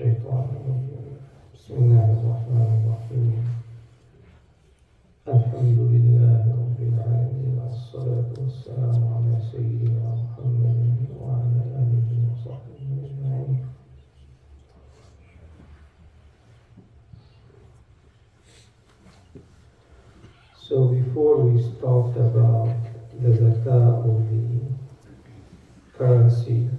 الشيطان الرجيم بسم الله الرحمن الرحيم الحمد لله رب العالمين والصلاة والسلام على سيدنا محمد وعلى آله وصحبه أجمعين. So before we talked about the Zakat of the currency,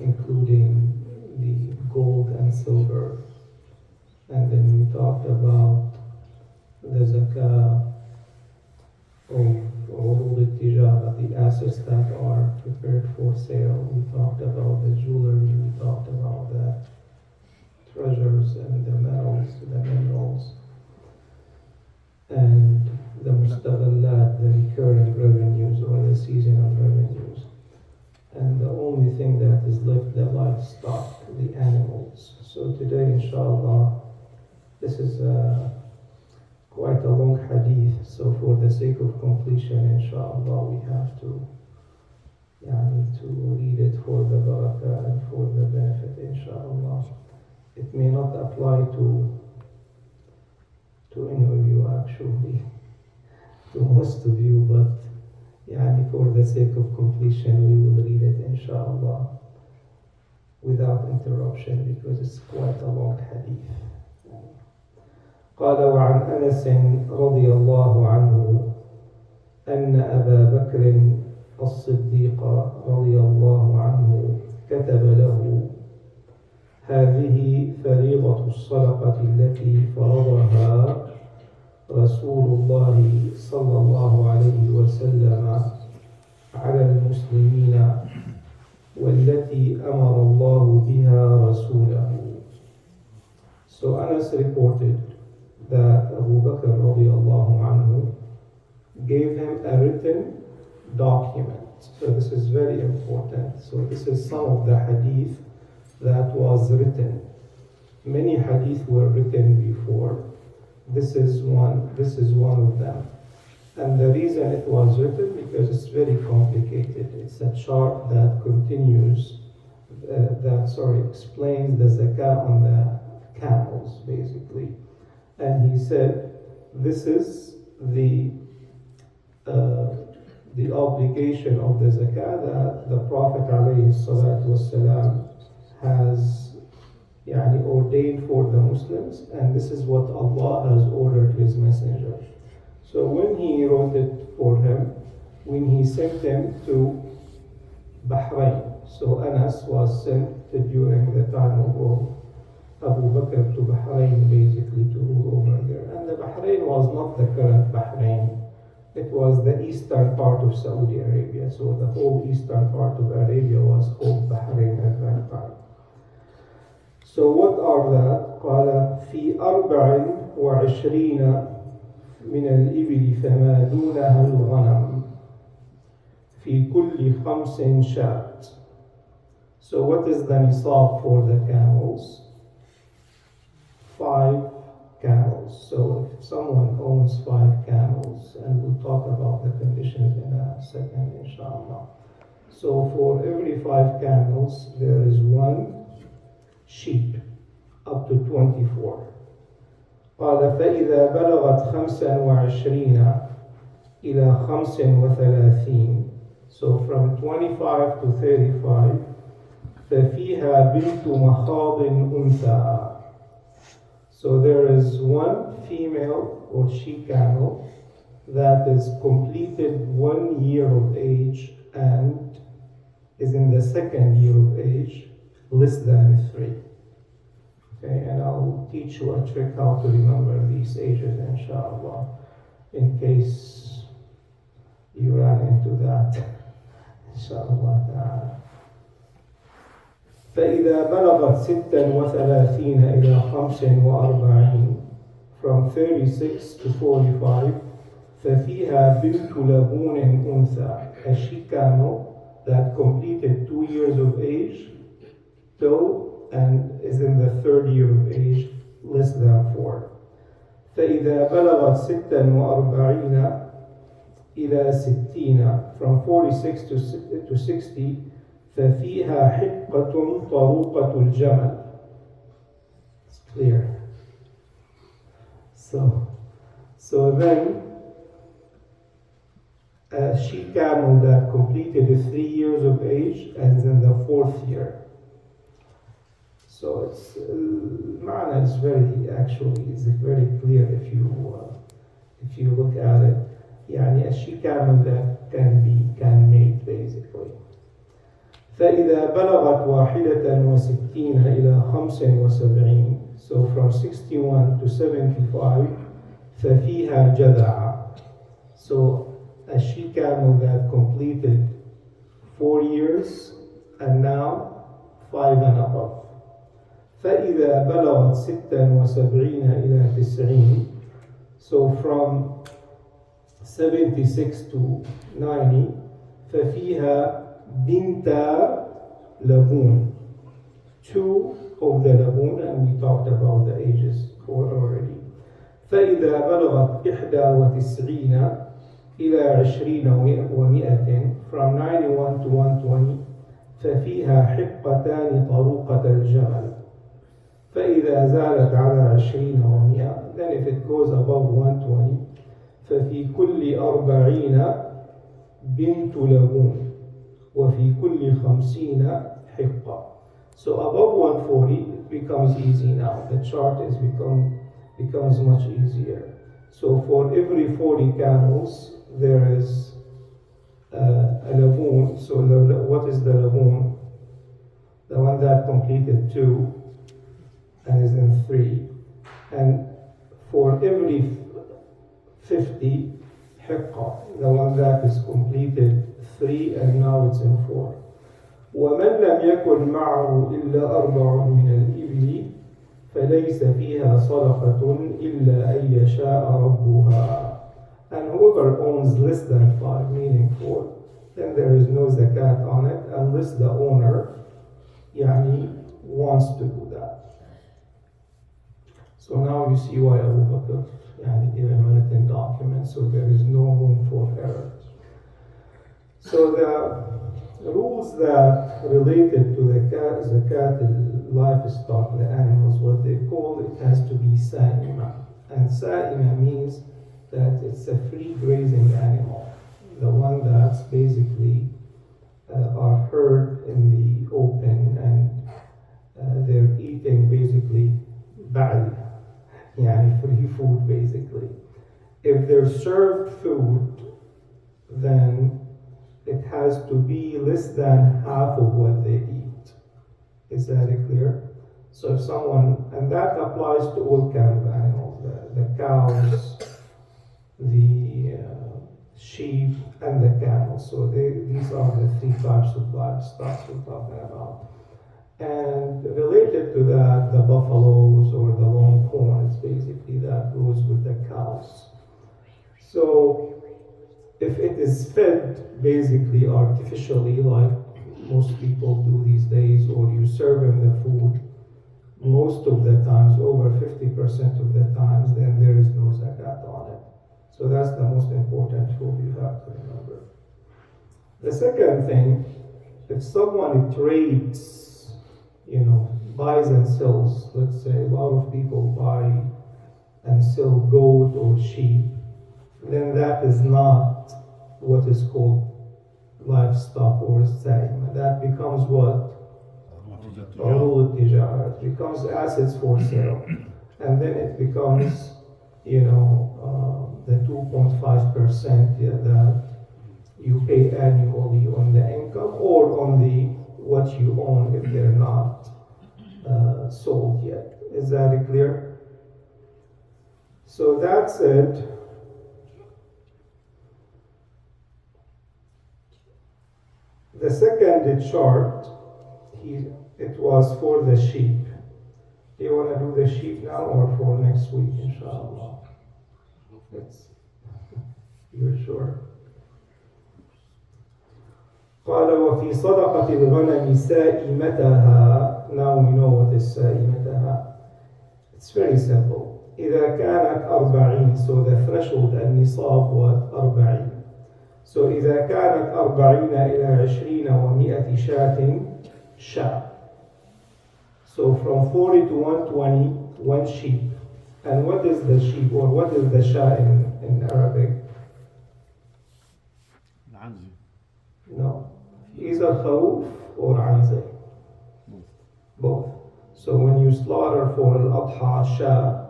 including the gold and silver, and then we talked about the Zakat of urud al-tijara, the assets that are prepared for sale. We talked about the jewelry, we talked about the treasures and the metals, the minerals, and the mustaghallat, the recurring revenues or the seasonal revenues. And the only thing that is left, the livestock, the animals. So today, inshallah, this is quite a long hadith. So for the sake of completion, inshallah, we have to read it for the barakah and for the benefit, inshallah. It may not apply to any of you actually, to most of you, but for the sake of completion, we will read it inshallah without interruption because it's quite a long hadith. قال وعن أنس رضي الله عنه أن أبا بكر الصديق رضي الله عنه كتب له هذه فريضة الصدقة التي فرضها رسول الله صلى الله عليه وسلم على المسلمين والتي أمر الله بها رسوله. So Anas reported that Abu Bakr radiallahu anhu gave him a written document. So this is very important. So this is some of the hadith that was written. Many hadith were written before. This is one of them. And the reason it was written because it's very complicated. It's a chart that explains the zakat on the camels basically. And he said this is the obligation of the zakat that the Prophet ﷺ has ordained for the Muslims, and this is what Allah has ordered His Messenger. So when he wrote it for him, when he sent him to Bahrain, so Anas was sent during the time of Abu Bakr to Bahrain basically to rule over there. And the Bahrain was not the current Bahrain. It was the eastern part of Saudi Arabia. So the whole eastern part of Arabia was called Bahrain at that time. So what are that? قال في 24 من الإبل فما دونها الغنم في كل 5 شاة. So what is the nisab for the camels? 5 camels. So if someone owns 5 camels, and we'll talk about the conditions in a second, inshallah. So for every 5 camels, there is 1 sheep, up to 24. قال فإذا بلغت 25 إلى 35. So from 25 to 35, ففيها بنت مخاض أنثى. So there is 1 female or she-camel that is completed 1 year of age and is in the 2nd year of age, less than 3. Okay, and I'll teach you a trick how to remember these ages, inshallah, in case you ran into that, inshallah ta'ala. فإذا بلغت 36 إلى 45 from 36 to 45 ففيها بنت لبون أنثى, a she-camel that completed 2 years of age and is in the 3rd year of age, less than 4. فإذا بلغت 46 إلى 60 from 46 to 60 ففيها حقة طروقة الجمل. It's clear. So then a she camel that completed 3 years of age and in the 4th year. So it's Ma'na is very clear if you look at it. يعني a she camel that can mate basically. فإذا بلغت 61 إلى 75, so from 61 to 75, ففيها جذع. So a she camel that completed 4 years and now 5 and above. فإذا بلغت 76 إلى 90, so from 76 to 90, ففيها بنتا لبون. 2 of the laboon, and we talked about the ages already. فإذا بلغت 91 إلى 20 و100, from 91 to 120, ففيها حقتان طروقة الجمل. فإذا زالت على 20 و100, then if it goes above 120, ففي كل 40 بنت لبون وفي كل 50 حقة. So above 140 it becomes easy now. The chart becomes much easier. So for every 40 camels there is a laboon. So what is the laboon? The one that completed 2 and is in 3. And for every 50 حقة, the one that is completed 3 and now it's in 4. ومن لم يكن معه إلا 4 من الإبل فليس فيها صدقة إلا أن يشاء ربها. And whoever owns less than 5, meaning 4, then there is no zakat on it unless the owner wants to do that. So now you see why Abu Bakr gave him a written document, so there is no room for error. So the rules that related to the zakat, the livestock, the animals, what they call it has to be sa'ima. And sa'ima means that it's a free grazing animal, the one that's basically are herd in the open and they're eating basically ba'al, free food basically. If they're served food, then it has to be less than half of what they eat. Is that clear? So if someone, and that applies to all kinds of animals, the cows, the sheep, and the camels. So these are the 3 types of livestock we're talking about. And related to that, the buffaloes or the longhorns, basically that goes with the cows. So if it is fed basically artificially, like most people do these days, or you serve them the food, most of the times, over 50% of the times, then there is no zakat on it. So that's the most important rule you have to remember. The second thing, if someone trades, buys and sells, let's say a lot of people buy and sell goat or sheep, then that is not what is called livestock or sa'ima. That becomes what? It becomes assets for sale. And then it becomes, the 2.5% that you pay annually on the income or on what you own if they're not sold yet. Is that clear? So that's it. The second chart, it was for the sheep. Do you want to do the sheep now or for next week, inshallah? You're sure? قال وفي صدقة الغنم سائمتها. Now we know what is سائمتها. It's very simple. إذا كانت 40, so the threshold النصاب was 40. So إذا كانت 40 إلى 20 و100 شاة شاة. So from 40 to 120, one sheep. And what is the sheep or what is the shah in Arabic? No. Either kharoof or anzah. Both. So when you slaughter for al-adha shah,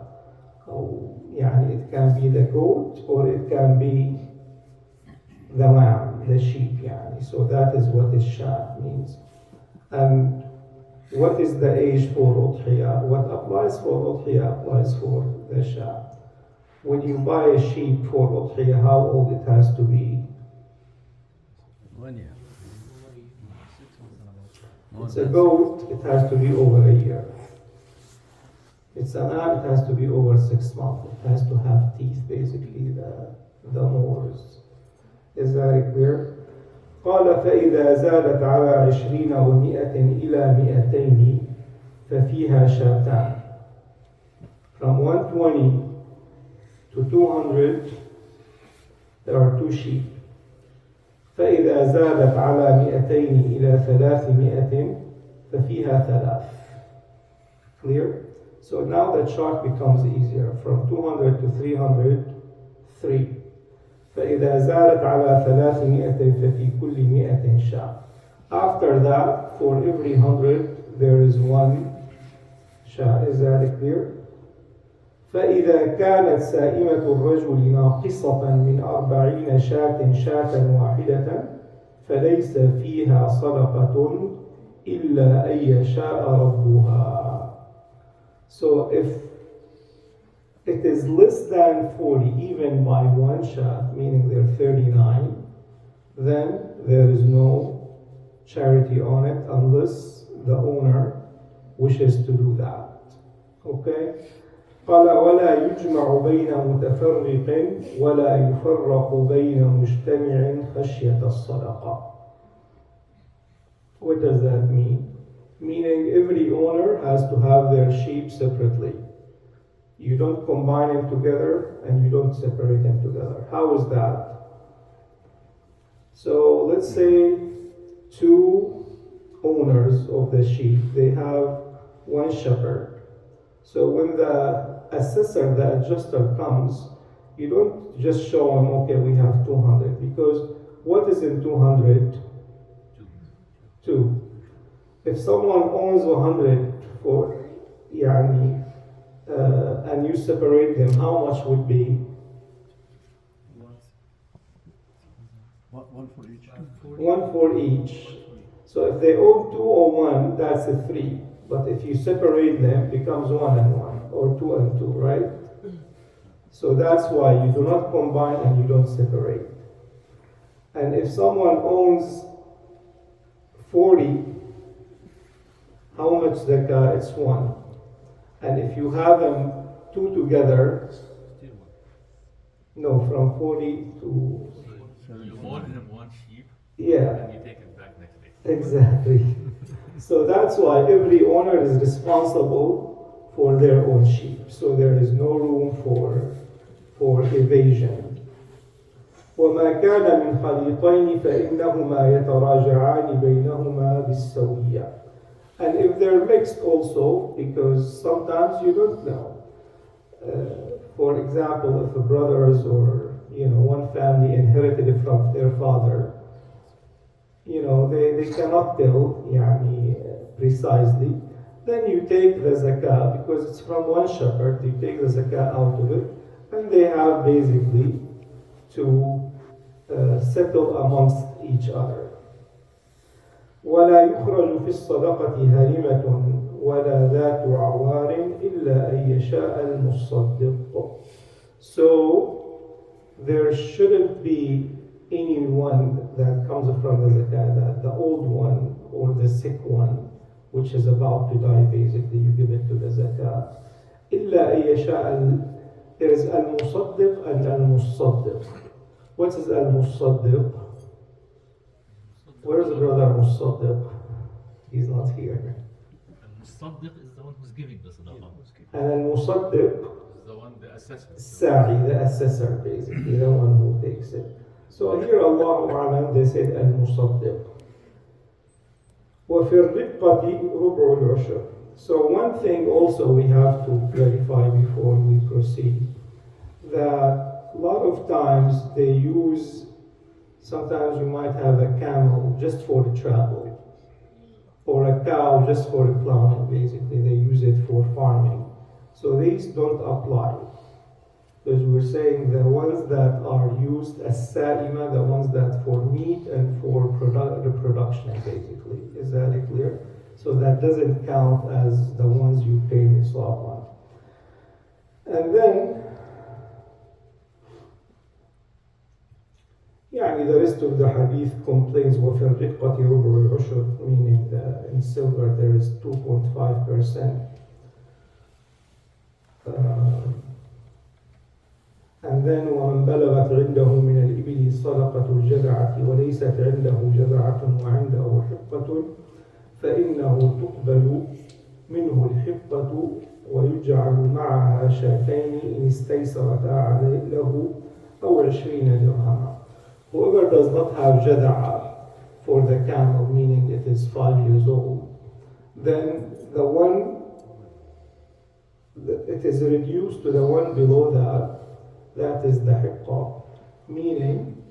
يعني it can be the goat or it can be the lamb, the sheep. يعني. So that is what is shah means. And what is the age for udhiyah? What applies for udhiyah applies for the shah. When you buy a sheep for udhiyah, how old it has to be? 1 year. It's a goat, it has to be over a year. It's a lamb, it has to be over 6 months. It has to have teeth, basically, the molars. Is that clear? قال فإذا زادت على 20 و100 إلى 200 ففيها شاتان. From 120 to 200 there are 2 sheep. فإذا زادت على 200 إلى 300 ففيها 3. Clear? So now the chart becomes easier. From 200 to 300, 3. فإذا زادت على 300 ففي كل 100 شاة. After that, for every 100, there is 1 شاة. Is that clear? فإذا كانت سائمة الرجل ناقصة من 40 شاة شاة واحدة فليس فيها صدقة إلا أن يشاء ربها. So if it is less than 40, even by 1 shah, meaning they're 39, then there is no charity on it unless the owner wishes to do that. Okay? قال ولا يجمع بين متفرق ولا يفرق بين مجتمع خشية الصدقة. What does that mean? Meaning every owner has to have their sheep separately. You don't combine them together and you don't separate them together. How is that? So let's say 2 owners of the sheep, they have 1 shepherd. So when the assessor, the adjuster comes, you don't just show him, okay, we have 200, because what is in 200? 2. If someone owns 100 for, يعني, and you separate them, how much would be? 1 for each. 1 for each. So if they own 2 or 1, that's a 3. But if you separate them, it becomes 1 and 1, or 2 and 2, right? So that's why you do not combine and you don't separate. And if someone owns 40, how much zakah? It's 1. And if you have them 2 together, no, from 40 to... You own him 1 sheep, yeah, and you take it back next day. exactly. So that's why every owner is responsible for their own sheep. So there is no room for evasion. وما كان من خليطين فإنهما يتراجعان بينهما بالسوية. And if they're mixed also, because sometimes you don't know. For example, if a brothers or one family inherited it from their father, they cannot tell precisely. Then you take the zakah, because it's from one shepherd, you take the zakah out of it, and they have basically to settle amongst each other. ولا يخرج في الصدقة هرمة ولا ذات عوار إلا أن يشاء المصدق. So there shouldn't be anyone that comes from the zakah, the old one or the sick one, which is about to die, basically, you give it to the zakah. إلا أن يشاء. There is al-musaddiq and al-musaddiq. What is al-musaddiq? Where's brother Musaddiq? He's not here. Al-Musaddiq is the one who's giving the sadaqah. And al-Musaddiq Is the one, the assessor. Sa'i, the assessor, basically, the one who takes it. So here Allah A'lam, they said al-musaddiq. وفي الرقة ربع العشر. So one thing also we have to clarify before we proceed, that a lot of times they use, sometimes you might have a camel just for the travel, or a cow just for the plowing, basically they use it for farming. So these don't apply. Because we're saying the ones that are used as sa'ima, the ones that for meat and for reproduction, basically. Is that clear? So that doesn't count as the ones you pay nisab on. And then, يعني the rest of the hadith complains وفي الرقة ربع العشر, meaning that in silver there is 2.5%. And then ومن بلغت عنده من الإبل صدقة الجذعة وليست عنده جذعة وعنده حقة فإنه تقبل منه الحقة ويجعل معها شاتين إن استيسرتا له أو 20 درهما. Whoever does not have جذعة for the camel, meaning it is 5 years old, then the one, it is reduced to the one below that. That is the hiqqa, meaning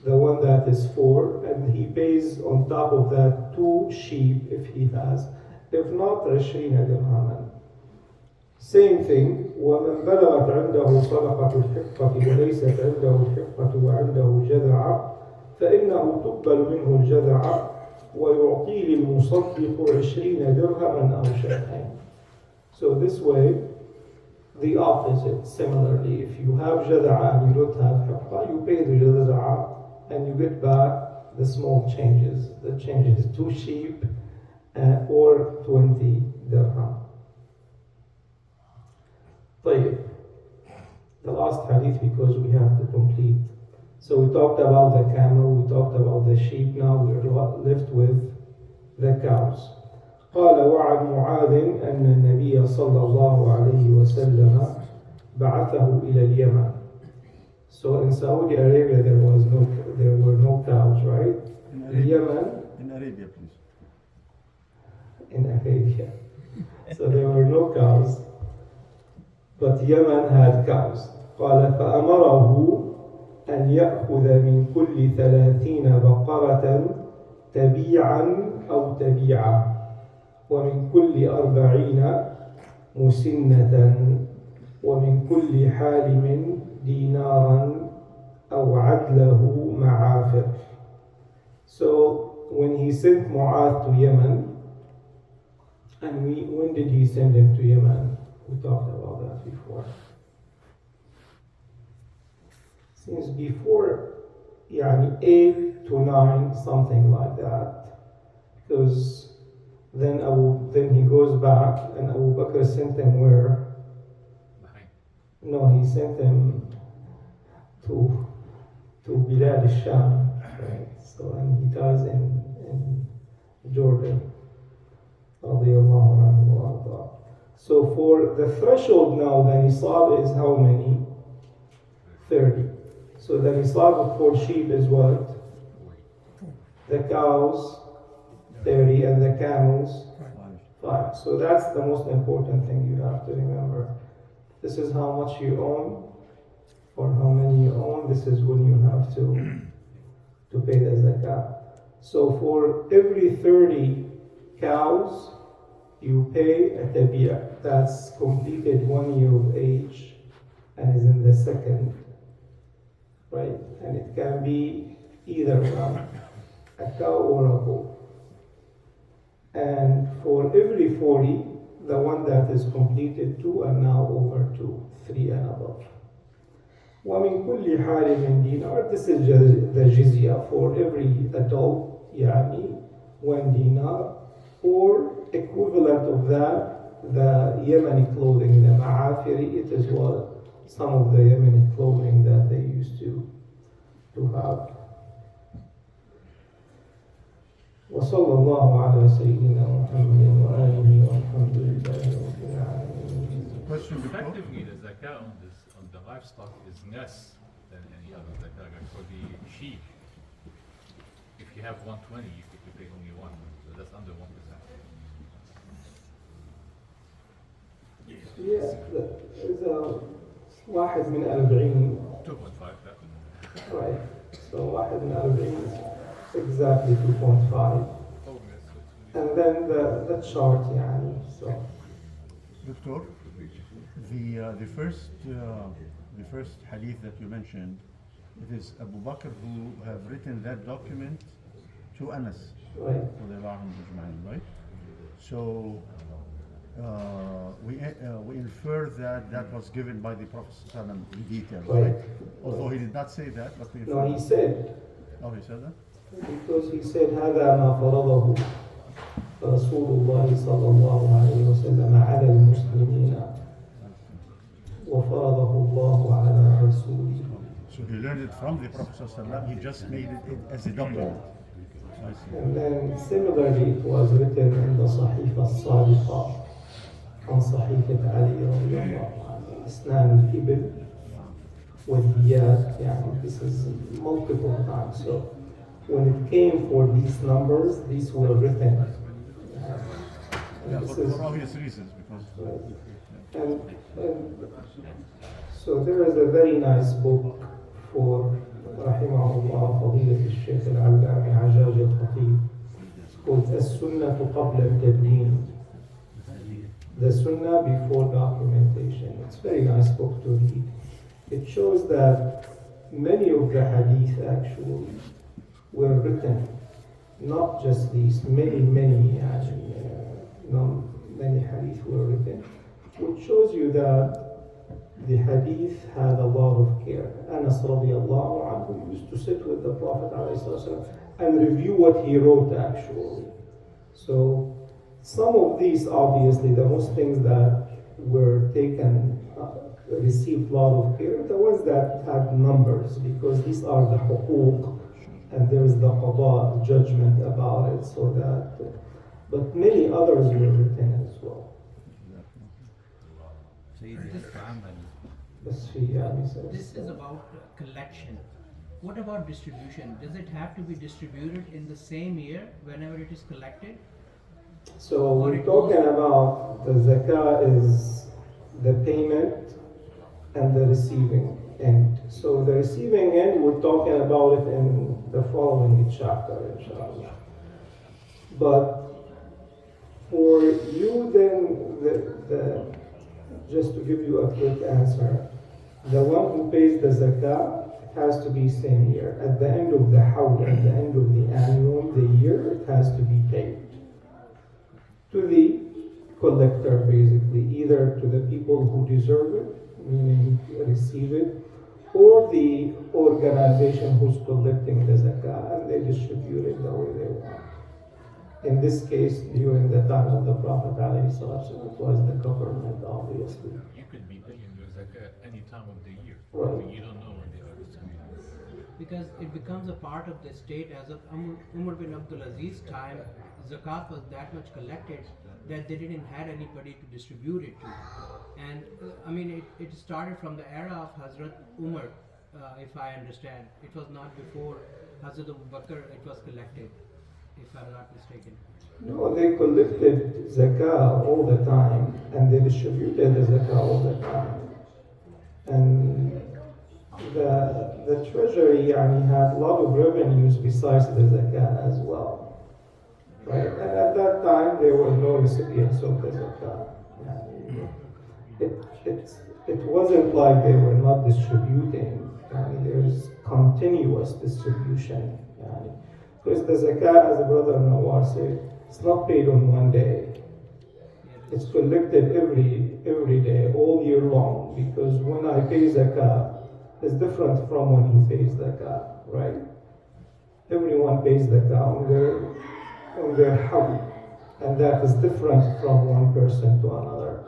the one that is 4, and he pays on top of that 2 sheep if he has. If not, 20 dirhaman. Same thing, ومن بلغت عنده صدقة الحقة وليست عنده الحقة وعنده جذعة فإنه تقبل منه الجذعة ويعطي للمصدق 20 درهما أو شاتين. So this way, the opposite, similarly, if you have jada'a and you don't have hiqqa, you pay the jada'a and you get back the small changes. The changes 2 sheep or 20 dirham. طيب, the last hadith because we have to complete. So we talked about the camel, we talked about the sheep, now we're left with the cows. قال وعن معاذ أن النبي صلى الله عليه وسلم بعثه إلى اليمن. So in Saudi Arabia there were no cows, right? In Yemen. In Arabia, please. In Arabia. So there were no cows, but Yemen had cows. قال فأمره أن يأخذ من كل 30 بقرة تبيعا أو تبيعا ومن كل 40 مسنة ومن كل حالم دينارا أو عدله معافر. So when he sent Mu'adh to Yemen, and when did he send him to Yemen? We talked about that before. Since before, يعني 8 to 9, something like that. Because then he goes back, and Abu Bakr sent him where? No, he sent him to Bilad al-Sham, right? So, and he dies in Jordan. Radiallahu anhu wa arda. So for the threshold now, the nisab is how many? 30. So the nisab for sheep is what? The cows, 30, and the camels, 5. So that's the most important thing you have to remember. This is how much you own, or how many you own. This is when you have to pay the zakat. So for every 30 cows, you pay a tabi'ah. That's completed 1 year of age and is in the second, right? And it can be either one, a cow or a bull. And for every 40, the one that is completed 2 and now over 2, 3 and above. وَمِن كُلِّ حَالٍ مِنْ دِينَار. This is the jizya for every adult, يعني 1 dinar, or equivalent of that, the Yemeni clothing, the ma'afiri, it is what some of the Yemeni clothing that they used to have. وصلى الله على سيدنا محمد وآله والحمد لله رب العالمين. Question before? Effectively, the zakat on the livestock is less than any other zakat. Like for the sheep, if you have 120, you pay only one, so that's under 1%. Yeah, إذا واحد من 40 2.5, that would. right. So واحد من 40 is exactly 2.5. Oh, yes. And then the chart يعني. So Doctor, the first hadith that you mentioned, it is Abu Bakr who have written that document to Anas, right. right? So we infer that was given by the Prophet ﷺ in detail, right? Although he did not say that, but we infer. No, he said. Oh, he said that? Because he said هذا ما فرضه رسول الله صلى الله عليه وسلم على المسلمين وفرضه الله على رسوله. So he learned it from the Prophet ﷺ, he just made it as a document. I see. And then similarly it was written in the صحيفة الصادقة عن صحيفة علي رضي الله عنه أسنان الإبل والديات يعني this is multiple times. So when it came for these numbers, these were written. Yeah, This for is- obvious reasons, because And so there is a very nice book for rahimahullah فضيلة الشيخ العلامي عجاج الخطيب. It's called السنة قبل التدوين. The Sunnah before documentation. It's a very nice book to read. It shows that many of the hadith actually were written, not just these, many hadith were written, which shows you that the hadith had a lot of care. Anas radiallahu anhu used to sit with the Prophet ﷺ and review what he wrote actually. So some of these, obviously, the most things that were taken, received a lot of care, the ones that had numbers, because these are the huquq, and there is the qada, judgment about it, so that, but many others were written as well. بس في يعني This is about collection. What about distribution? Does it have to be distributed in the same year whenever it is collected? So we're talking about the zakah is the payment and the receiving end. So the receiving end, we're talking about it in the following chapter, inshallah. But for you then, just to give you a quick answer, the one who pays the zakah has to be same year. At the end of the hawl, at the end of the annual, the year, it has to be paid to the collector, basically, either to the people who deserve it, meaning receive it, or the organization who's collecting the zakah, and they distribute it the way they want. In this case, during the time of the Prophet ﷺ, it was the government, obviously. You could be paying your zakat any time of the year. Right. You don't know when they are distributed. Because it becomes a part of the state. As of Umar bin Abdul Aziz's time, zakat was that much collected that they didn't have anybody to distribute it to. And it started from the era of Hazrat Umar, if I understand. It was not before Hazrat Abu Bakr it was collected, if I'm not mistaken. No, they collected zakah all the time, and they distributed the zakah all the time. And the treasury had a lot of revenues besides the zakah as well. Right? And at that time, there were no recipients of the zakah. It wasn't like they were not distributing. There's continuous distribution. Because the zakah, as the brother Nawar said, it's not paid on one day. It's collected every day, all year long. Because when I pay zakah, it's different from when he pays zakah, right? Everyone pays zakah on their hawl, and that is different from one person to another.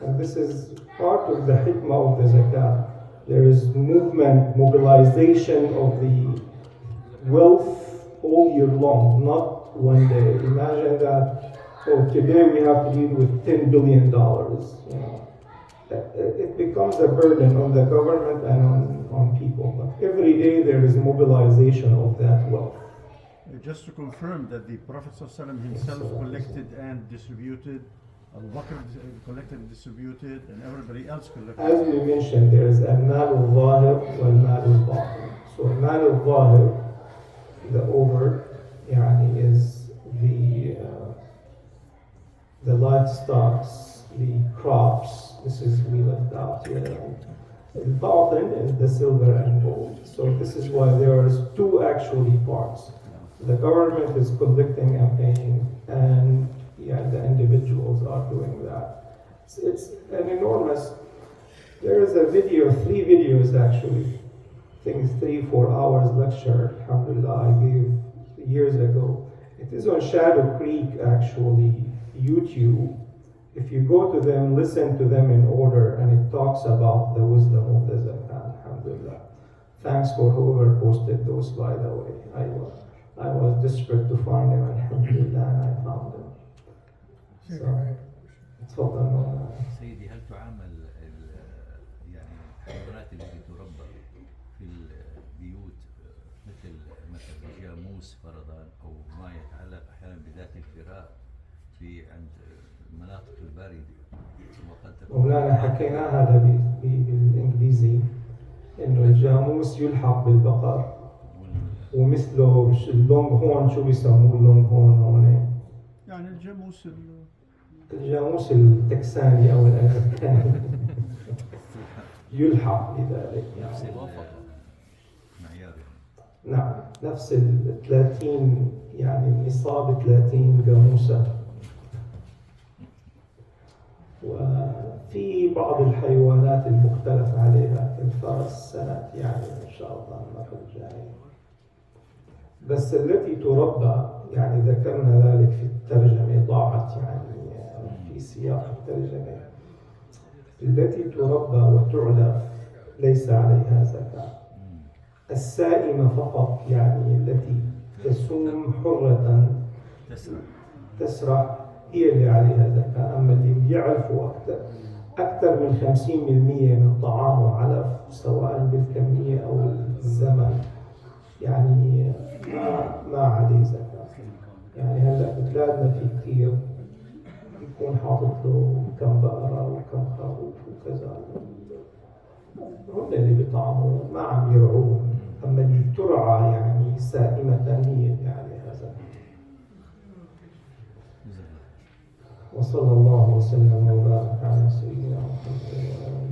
And this is part of the hikmah of the zakah. There is mobilization of the wealth all year long, not one day. Imagine that, today we have to deal with $10 billion. it becomes a burden on the government and on people. But every day there is mobilization of that wealth. Just to confirm that the Prophet ﷺ himself collected and distributed, Abu Bakr collected and distributed, and everybody else collected. As we mentioned, there is al-mal al-zahir wal-mal al-batin. So al-mal al-zahir, the over, يعني is the livestock, the crops. This is we left out here. Al-batin is the silver and gold. So this is why there is two actually parts. The government is collecting and paying, and the individuals are doing that. It's an enormous. There is a video, 3 videos actually. I think 3-4 hours lecture, alhamdulillah, I gave years ago. It is on Shadow Creek actually, YouTube. If you go to them, listen to them in order, and it talks about the wisdom of the Zakat, alhamdulillah. Thanks for whoever posted those, by the way. I was desperate to find them, alhamdulillah, and I found them. So, تفضل مولانا. سيدي، هل تعامل يعني الحيوانات التي تربى في البيوت مثل الجاموس فرضا، او ما يتعلق احيانا بذات الفراء في عند المناطق الباردة؟ وقد تكون مولانا حكينا هذا بالانجليزي، انه الجاموس يلحق بالبقر ومثله اللونج هون. شو بيسموه اللونج هون هون؟ يعني الجاموس التكساني او الامريكاني يلحق بذلك. نفس المعيار. نعم، نفس 30، يعني النصاب 30 جاموسة. وفي بعض الحيوانات المختلف عليها كالفرس سنة، يعني إن شاء الله المرة الجاية. بس التي تربى، يعني ذكرنا ذلك في الترجمة، ضاعت يعني في سياق الترجمة. التي تربى وتعلف ليس عليها زكاة. السائمة فقط، يعني التي تسوم حرة تسرح، هي اللي عليها زكاة. أما اللي بيعرفوا أكثر من 50% من طعامه علف، سواء بالكمية أو الزمن، يعني ما عليه زكاة. يعني هلا ببلادنا في كثير يكون حاطط له كم بقرة وكم خروف وكذا، هم اللي بيطعموا ما عم يرعون. أما اللي ترعى يعني سائمة هي اللي عليها زكاة. وصلى الله وسلم وبارك على سيدنا محمد.